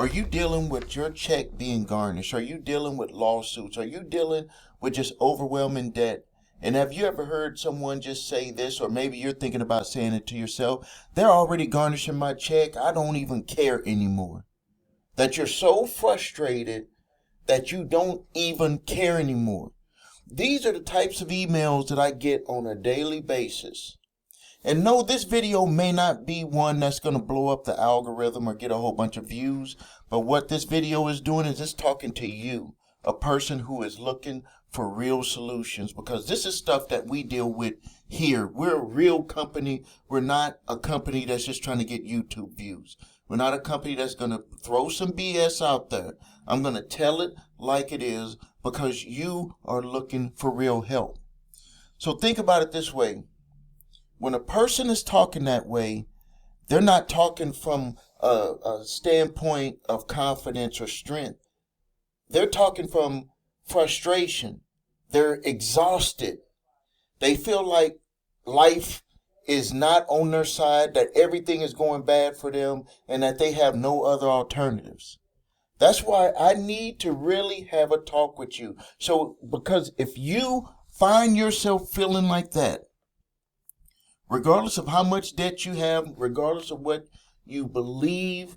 Are you dealing with your check being garnished? Are you dealing with lawsuits? Are you dealing with just overwhelming debt? And have you ever heard someone just say this, or maybe you're thinking about saying it to yourself? They're already garnishing my check. I don't even care anymore. That you're so frustrated that you don't even care anymore. These are the types of emails that I get on a daily basis. And no, this video may not be one that's going to blow up the algorithm or get a whole bunch of views. But what this video is doing is it's talking to you, a person who is looking for real solutions, because this is stuff that we deal with here. We're a real company. We're not a company that's just trying to get YouTube views. We're not a company that's going to throw some BS out there. I'm going to tell it like it is because you are looking for real help. So think about it this way. When a person is talking that way, they're not talking from a standpoint of confidence or strength. They're talking from frustration. They're exhausted. They feel like life is not on their side, that everything is going bad for them, and that they have no other alternatives. That's why I need to really have a talk with you. So, because if you find yourself feeling like that, regardless of how much debt you have, regardless of what you believe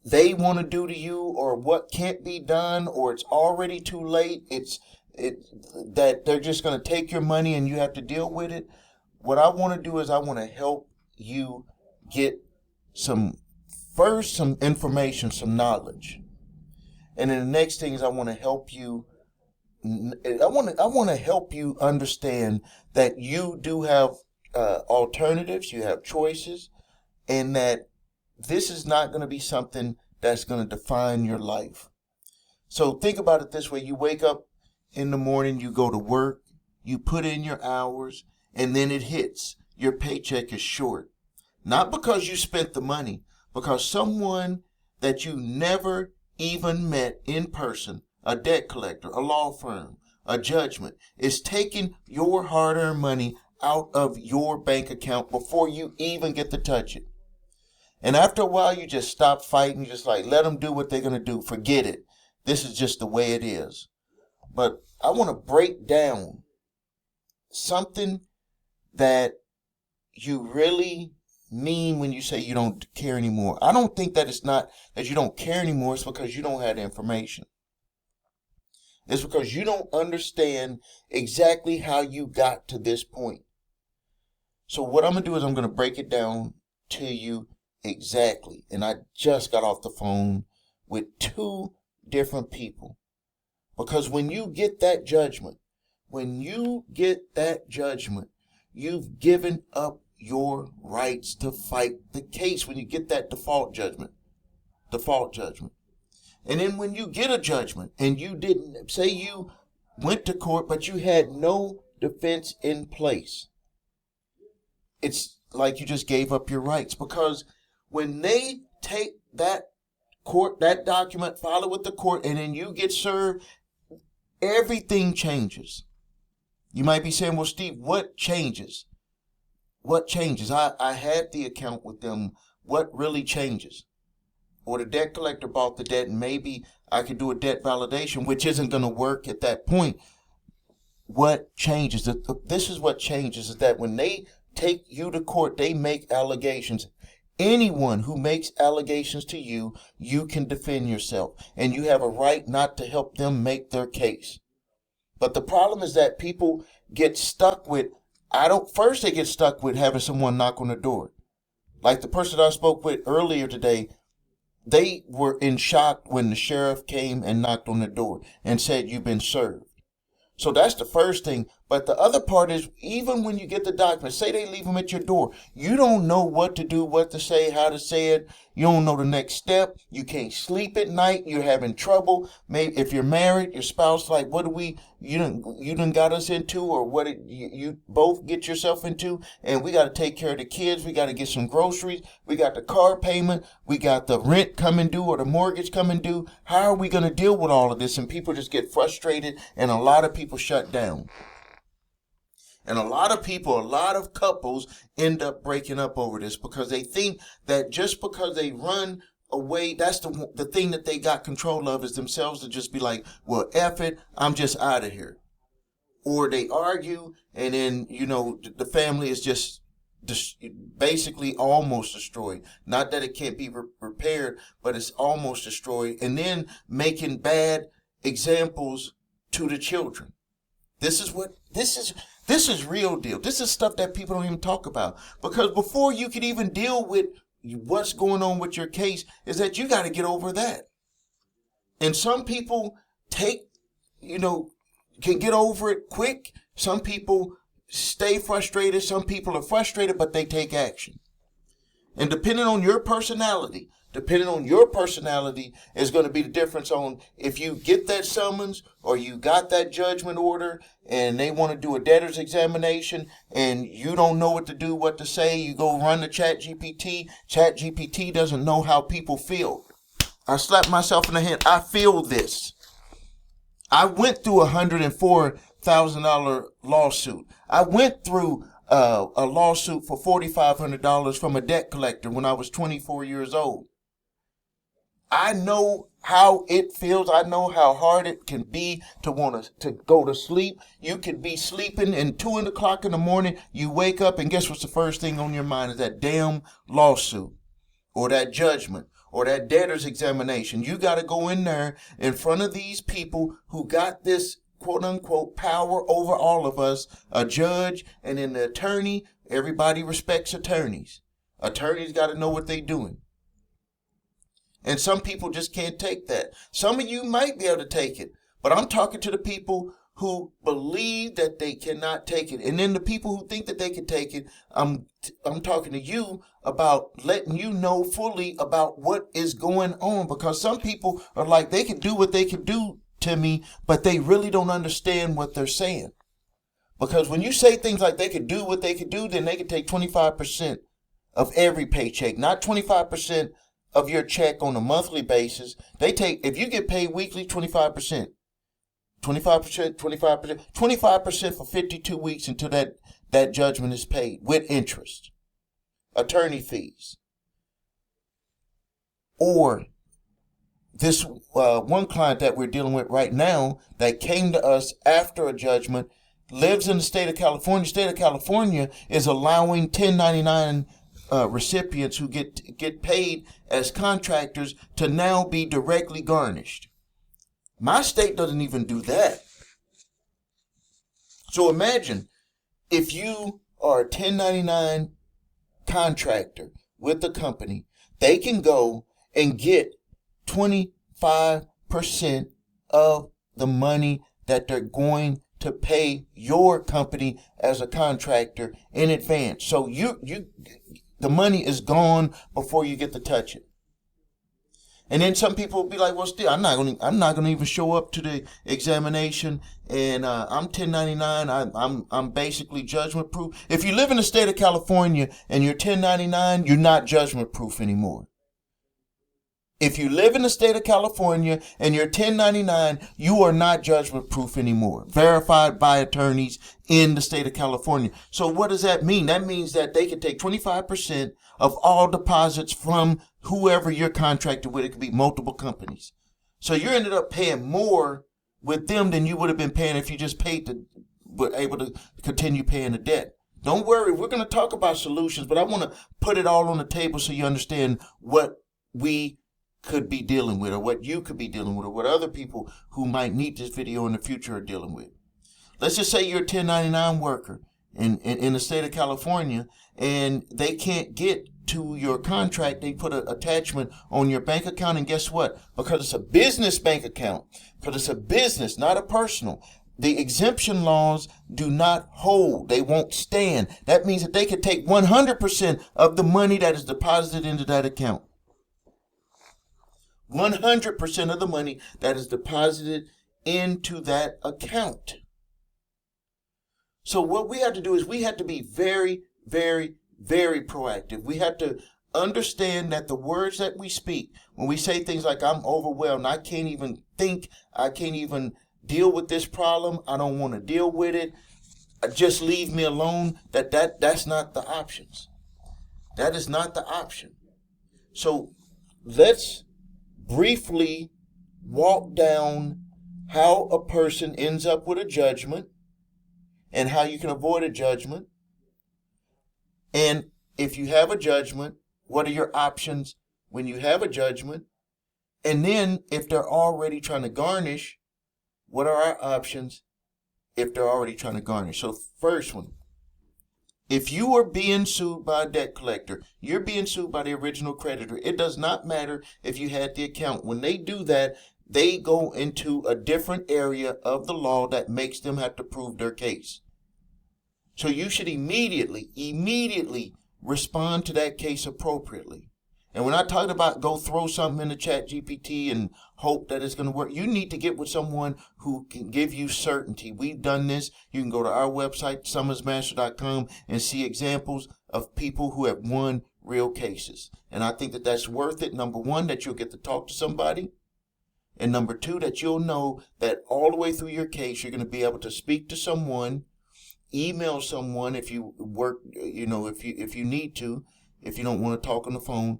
they want to do to you, or what can't be done, or it's already too late, that they're just going to take your money and you have to deal with it. What I want to do is I want to help you get some information, some knowledge. And then the next thing is I want to help you. I want to help you understand that you do have alternatives, you have choices, and that this is not going to be something that's going to define your life. So think about it this way. You wake up in the morning, you go to work, you put in your hours, and then it hits. Your paycheck is short. Not because you spent the money, because someone that you never even met in person, a debt collector, a law firm, a judgment, is taking your hard-earned money out of your bank account before you even get to touch it. And after a while, you just stop fighting. You just like, let them do what they're going to do. Forget it. This is just the way it is. But I want to break down something that you really mean when you say you don't care anymore. I don't think that it's not that you don't care anymore. It's because you don't have the information. It's because you don't understand exactly how you got to this point. So what I'm going to do is I'm going to break it down to you exactly. And I just got off the phone with 2 different people. Because when you get that judgment, you've given up your rights to fight the case. When you get that default judgment. And then when you get a judgment and you didn't, say you went to court, but you had no defense in place, it's like you just gave up your rights. Because when they take that document, file it with the court, and then you get served, everything changes. You might be saying, well, Steve, what changes? What changes? I had the account with them. What really changes? Or the debt collector bought the debt, and maybe I could do a debt validation, which isn't going to work at that point. What changes? This is what changes, is that when they take you to court, they make allegations. Anyone who makes allegations to you, you can defend yourself, and you have a right not to help them make their case. But the problem is that people get stuck with, they get stuck with having someone knock on the door. Like the person I spoke with earlier today, they were in shock when the sheriff came and knocked on the door and said, you've been served. So that's the first thing. But the other part is, even when you get the document, say they leave them at your door, you don't know what to do, what to say, how to say it. You don't know the next step. You can't sleep at night. You're having trouble. Maybe if you're married, your spouse like, what do you done got us into, or what did you both get yourself into? And we got to take care of the kids. We got to get some groceries. We got the car payment. We got the rent coming due or the mortgage coming due. How are we going to deal with all of this? And people just get frustrated, and a lot of people shut down. And a lot of couples end up breaking up over this, because they think that just because they run a way, that's the thing that they got control of, is themselves, to just be like, well, F it, I'm just out of here. Or they argue, and then, the family is just basically almost destroyed. Not that it can't be repaired, but it's almost destroyed. And then making bad examples to the children. This is real deal. This is stuff that people don't even talk about. Because before you could even deal with what's going on with your case, is that you got to get over that. And some people can get over it quick. Some people stay frustrated. Some people are frustrated, but they take action. And depending on your personality is going to be the difference on if you get that summons or you got that judgment order and they want to do a debtor's examination and you don't know what to do, what to say. You go run to ChatGPT. ChatGPT doesn't know how people feel. I slap myself in the hand. I feel this. I went through a $104,000 lawsuit. I went through a lawsuit for $4,500 from a debt collector when I was 24 years old. I know how it feels. I know how hard it can be to want to go to sleep. You could be sleeping and 2 o'clock in the morning, you wake up and guess what's the first thing on your mind is that damn lawsuit or that judgment or that debtor's examination. You got to go in there in front of these people who got this quote unquote power over all of us, a judge and then the attorney. Everybody respects attorneys. Attorneys got to know what they're doing. And some people just can't take that. Some of you might be able to take it, but I'm talking to the people who believe that they cannot take it. And then the people who think that they can take it, I'm talking to you about letting you know fully about what is going on, because some people are like, they can do what they can do to me, but they really don't understand what they're saying. Because when you say things like they could do what they could do, then they can take 25% of every paycheck, not 25% of your check on a monthly basis. They take, if you get paid weekly, 25%. 25% for 52 weeks until that judgment is paid with interest, attorney fees. Or this one client that we're dealing with right now that came to us after a judgment lives in the state of California. The state of California is allowing 1099 recipients who get paid as contractors to now be directly garnished. My state doesn't even do that. So imagine if you are a 1099 contractor with the company, they can go and get 25% of the money that they're going to pay your company as a contractor in advance. So the money is gone before you get to touch it. And then some people will be like, well, still, I'm not going to even show up to the examination, and I'm 1099. I'm basically judgment proof. If you live in the state of California and you're 1099, you're not judgment proof anymore. If you live in the state of California and you're 1099, you are not judgment proof anymore. Verified by attorneys in the state of California. So what does that mean? That means that they can take 25% of all deposits from whoever you're contracted with. It could be multiple companies. So you ended up paying more with them than you would have been paying if you just were able to continue paying the debt. Don't worry, we're going to talk about solutions, but I want to put it all on the table so you understand what we could be dealing with, or what you could be dealing with, or what other people who might need this video in the future are dealing with. Let's just say you're a 1099 worker in the state of California, and they can't get to your contract. They put an attachment on your bank account, and guess what? Because it's a business bank account, because it's a business, not a personal, the exemption laws do not hold. They won't stand. That means that they could take 100% of the money that is deposited into that account. 100% of the money that is deposited into that account. So what we have to do is we have to be very, very, very proactive. We have to understand that the words that we speak, when we say things like, I'm overwhelmed, I can't even think, I can't even deal with this problem, I don't want to deal with it, just leave me alone, that's not the options. That is not the option. So let's briefly walk down how a person ends up with a judgment and how you can avoid a judgment. And if you have a judgment, what are your options when you have a judgment? And then if they're already trying to garnish, what are our options if they're already trying to garnish? So first one, if you are being sued by a debt collector, you're being sued by the original creditor. It does not matter if you had the account. When they do that, they go into a different area of the law that makes them have to prove their case. So you should immediately respond to that case appropriately. And we're not talking about go throw something in the chat GPT and hope that it's going to work. You need to get with someone who can give you certainty. We've done this. You can go to our website, summersmaster.com, and see examples of people who have won real cases. And I think that that's worth it. Number one, that you'll get to talk to somebody. And number two, that you'll know that all the way through your case, you're going to be able to speak to someone, email someone if you work, if you need to, if you don't want to talk on the phone.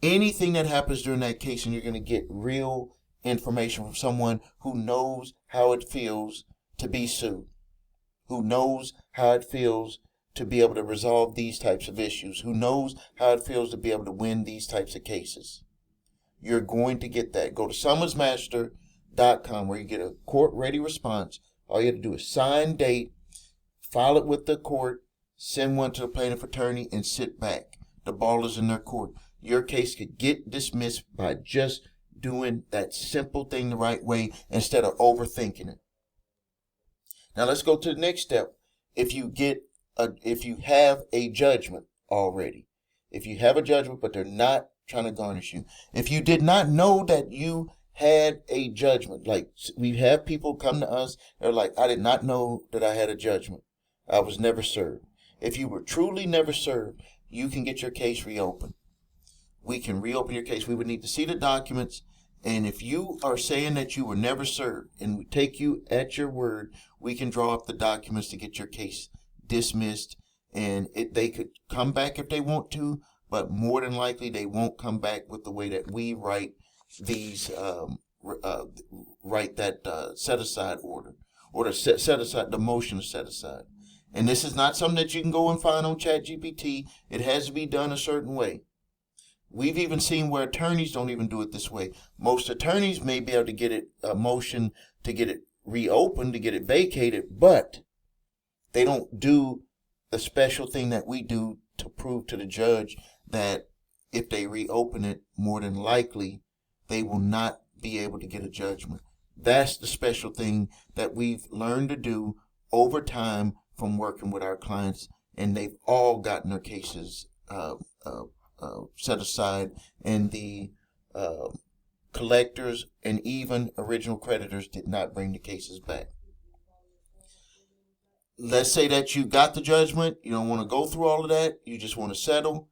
Anything that happens during that case, and you're going to get real information from someone who knows how it feels to be sued, who knows how it feels to be able to resolve these types of issues, who knows how it feels to be able to win these types of cases. You're going to get that. Go to summersmaster.com where you get a court-ready response. All you have to do is sign, date, file it with the court, send one to the plaintiff attorney, and sit back. The ball is in their court. Your case could get dismissed by just doing that simple thing the right way instead of overthinking it. Now let's go to the next step. If you have a judgment already, if you have a judgment but they're not trying to garnish you, if you did not know that you had a judgment, like we have people come to us, they're like, I did not know that I had a judgment. I was never served. If you were truly never served, you can get your case reopened. We can reopen your case. We would need to see the documents. And if you are saying that you were never served and we take you at your word, we can draw up the documents to get your case dismissed. And they could come back if they want to, but more than likely they won't come back with the way that we write these, set aside order, or to set aside the motion to set aside. And this is not something that you can go and find on ChatGPT. It has to be done a certain way. We've even seen where attorneys don't even do it this way. Most attorneys may be able to get a motion to get it reopened, to get it vacated, but they don't do the special thing that we do to prove to the judge that if they reopen it, more than likely, they will not be able to get a judgment. That's the special thing that we've learned to do over time from working with our clients, and they've all gotten their cases set aside, and the collectors and even original creditors did not bring the cases back. Let's say that you got the judgment, you don't want to go through all of that, you just want to settle.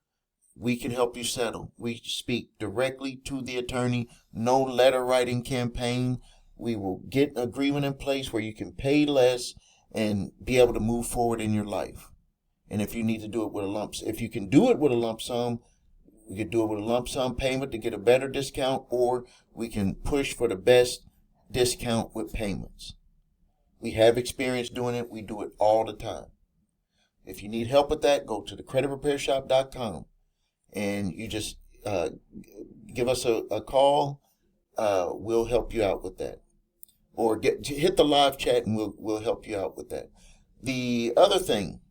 We can help you settle. We speak directly to the attorney, no letter writing campaign. We will get an agreement in place where you can pay less and be able to move forward in your life. And if you need to do it with a lump, if you can do it with a lump sum, we could do it with a lump sum payment to get a better discount, or we can push for the best discount with payments. We have experience doing it. We do it all the time. If you need help with that, go to thecreditrepairshop.com and you just give us a call. We'll help you out with that. Or hit the live chat and we'll help you out with that. The other thing,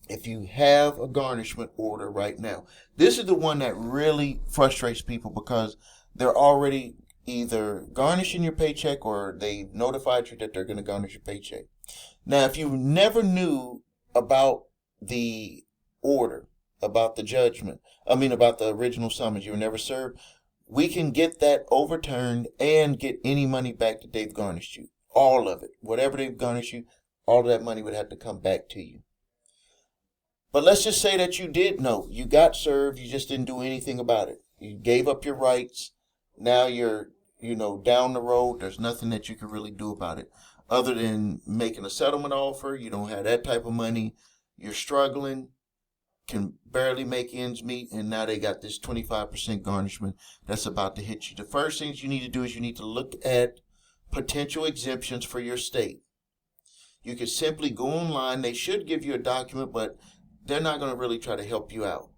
if you have a garnishment order right now, this is the one that really frustrates people because they're already either garnishing your paycheck or they've notified you that they're going to garnish your paycheck. Now, if you never knew about the order, about the judgment, about the original summons, you were never served, we can get that overturned and get any money back that they've garnished you. All of it. Whatever they've garnished you, all of that money would have to come back to you. But let's just say that you did know. You got served. You just didn't do anything about it. You gave up your rights. Now you're, down the road. There's nothing that you can really do about it other than making a settlement offer. You don't have that type of money. You're struggling. can barely make ends meet, and now they got this 25% garnishment that's about to hit you. The first things you need to do is you need to look at potential exemptions for your state. You can simply go online. They should give you a document, but they're not going to really try to help you out.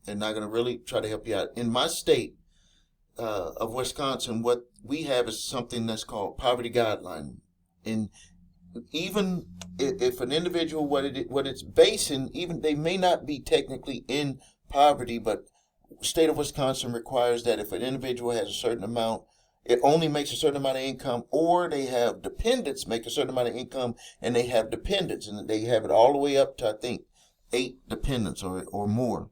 They're not going to really try to help you out. In my state of Wisconsin, what we have is something that's called poverty guideline. And even if an individual, what it's basing, even they may not be technically in poverty, but state of Wisconsin requires that if an individual has a certain amount, it only makes a certain amount of income, or they have dependents make a certain amount of income, and they have dependents, and they have it all the way up to, I think, 8 dependents or more,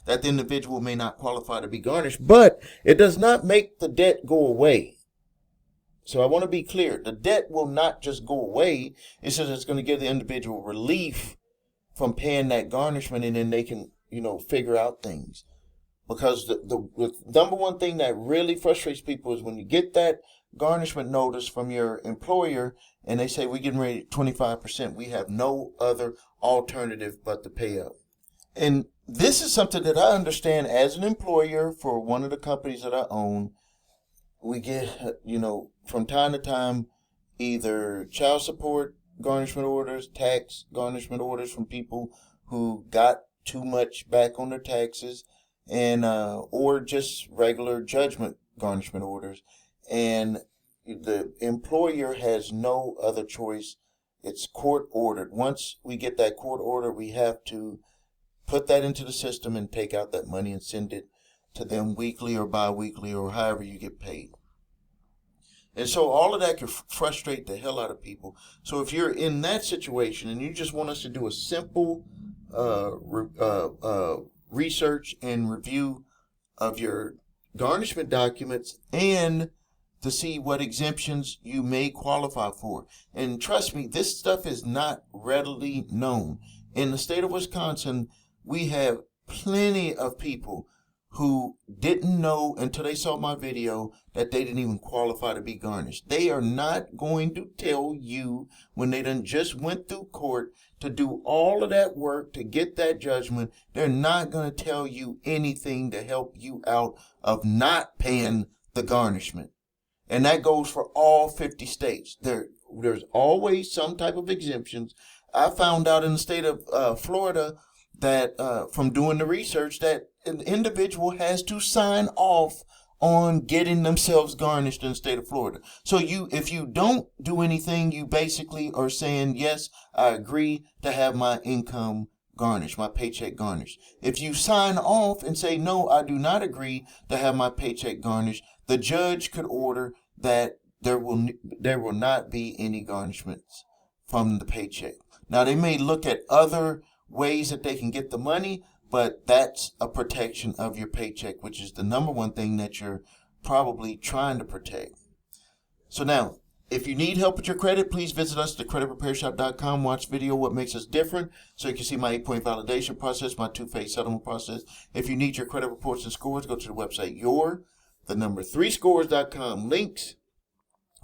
that the individual may not qualify to be garnished. But it does not make the debt go away. So I want to be clear. The debt will not just go away. It says it's going to give the individual relief from paying that garnishment, and then they can, figure out things. Because the number one thing that really frustrates people is when you get that garnishment notice from your employer and they say, we're getting ready at 25%. We have no other alternative but to pay up. And this is something that I understand as an employer for one of the companies that I own. We get, from time to time, either child support garnishment orders, tax garnishment orders from people who got too much back on their taxes, and or just regular judgment garnishment orders. And the employer has no other choice. It's court ordered. Once we get that court order, we have to put that into the system and take out that money and send it to them weekly or bi-weekly or however you get paid. And so all of that can frustrate the hell out of people. So if you're in that situation and you just want us to do a simple research and review of your garnishment documents and to see what exemptions you may qualify for. And trust me, this stuff is not readily known. In the state of Wisconsin, we have plenty of people who didn't know until they saw my video that they didn't even qualify to be garnished. They are not going to tell you when they done just went through court to do all of that work to get that judgment. They're not going to tell you anything to help you out of not paying the garnishment. And that goes for all 50 states. There's always some type of exemptions. I found out in the state of Florida that from doing the research that an individual has to sign off on getting themselves garnished in the state of Florida. So if you don't do anything, you basically are saying, yes, I agree to have my income garnished, my paycheck garnished. If you sign off and say, no, I do not agree to have my paycheck garnished, the judge could order that there will not be any garnishments from the paycheck. Now, they may look at other ways that they can get the money, but that's a protection of your paycheck, which is the number one thing that you're probably trying to protect. So now, if you need help with your credit, please visit us at thecreditrepairshop.com. Watch video What Makes Us Different so you can see my 8-point validation process, my 2-phase settlement process. If you need your credit reports and scores, go to the website 3scores.com. Links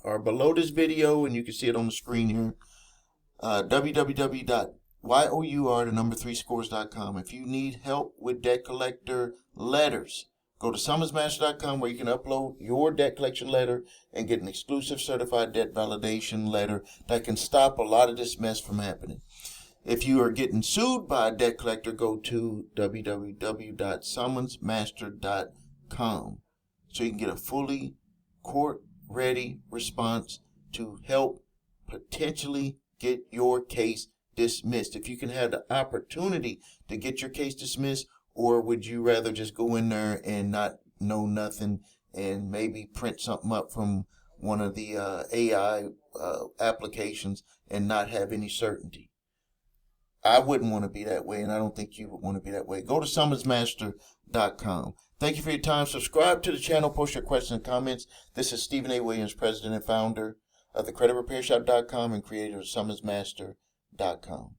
are below this video, and you can see it on the screen here. www.your3scores.com. If you need help with debt collector letters, go to summersmaster.com where you can upload your debt collection letter and get an exclusive certified debt validation letter that can stop a lot of this mess from happening. If you are getting sued by a debt collector, go to www.summonsmaster.com so you can get a fully court-ready response to help potentially get your case dismissed. If you can have the opportunity to get your case dismissed, or would you rather just go in there and not know nothing and maybe print something up from one of the AI applications and not have any certainty? I wouldn't want to be that way, and I don't think you would want to be that way. Go to summonsmaster.com. Thank you for your time. Subscribe to the channel. Post your questions and comments. This is Stephen A. Williams, president and founder of thecreditrepairshop.com and creator of summonmaster.com.